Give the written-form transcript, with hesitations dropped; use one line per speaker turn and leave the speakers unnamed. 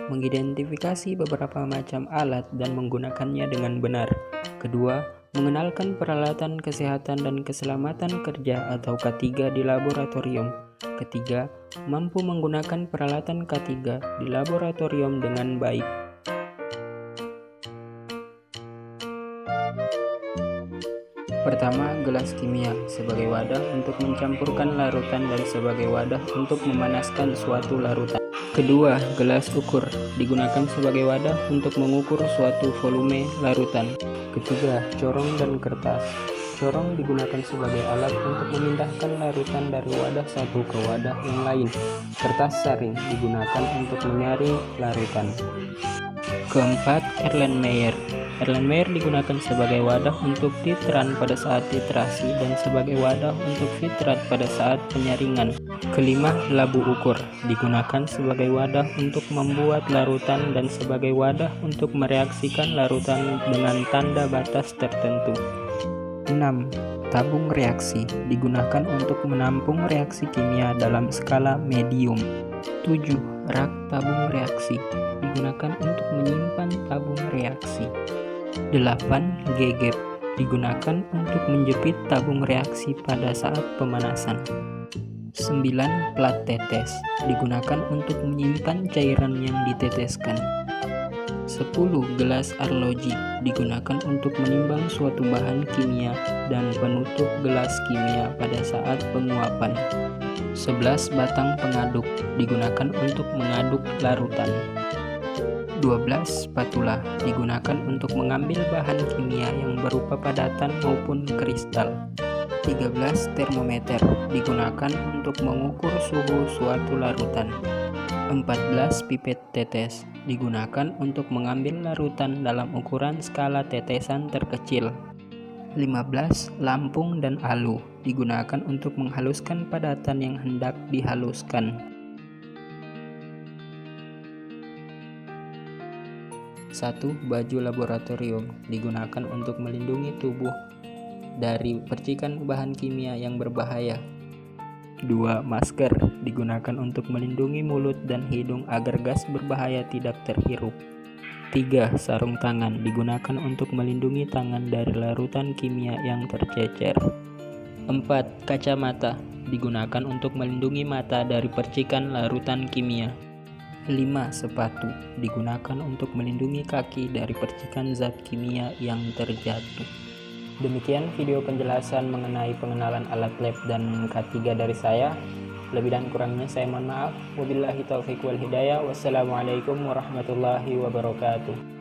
mengidentifikasi beberapa macam alat dan menggunakannya dengan benar. Kedua, mengenalkan peralatan kesehatan dan keselamatan kerja atau K3 di laboratorium. Ketiga, mampu menggunakan peralatan K3 di laboratorium dengan baik. Pertama, gelas kimia sebagai wadah untuk mencampurkan larutan dan sebagai wadah untuk memanaskan suatu larutan. Kedua, gelas ukur digunakan sebagai wadah untuk mengukur suatu volume larutan. Ketiga, corong dan kertas. Corong digunakan sebagai alat untuk memindahkan larutan dari wadah satu ke wadah yang lain. Kertas saring digunakan untuk menyaring larutan. Keempat, Erlenmeyer. Erlenmeyer digunakan sebagai wadah untuk titran pada saat titrasi dan sebagai wadah untuk filtrat pada saat penyaringan. Kelima, labu ukur digunakan sebagai wadah untuk membuat larutan dan sebagai wadah untuk mereaksikan larutan dengan tanda batas tertentu. 6. Tabung reaksi digunakan untuk menampung reaksi kimia dalam skala medium. 7. Rak tabung reaksi digunakan untuk menyimpan tabung reaksi. 8. Gegep digunakan untuk menjepit tabung reaksi pada saat pemanasan. 9. Plat tetes digunakan untuk menyimpan cairan yang diteteskan. 10. Gelas arloji digunakan untuk menimbang suatu bahan kimia dan penutup gelas kimia pada saat penguapan. 11. Batang pengaduk digunakan untuk mengaduk larutan. 12. Spatula digunakan untuk mengambil bahan kimia yang berupa padatan maupun kristal. 13. Termometer digunakan untuk mengukur suhu suatu larutan. 14. Pipet tetes digunakan untuk mengambil larutan dalam ukuran skala tetesan terkecil. 15. Lampung dan alu digunakan untuk menghaluskan padatan yang hendak dihaluskan. 1. Baju laboratorium digunakan untuk melindungi tubuh dari percikan bahan kimia yang berbahaya. 2. Masker digunakan untuk melindungi mulut dan hidung agar gas berbahaya tidak terhirup. 3. Sarung tangan digunakan untuk melindungi tangan dari larutan kimia yang tercecer. 4. Kacamata digunakan untuk melindungi mata dari percikan larutan kimia. 5. Sepatu digunakan untuk melindungi kaki dari percikan zat kimia yang terjatuh. Demikian video penjelasan mengenai pengenalan alat lab dan K3 dari saya. Lebih dan kurangnya saya mohon maaf. Wabillahi taufiq wal hidayah. Wassalamualaikum warahmatullahi wabarakatuh.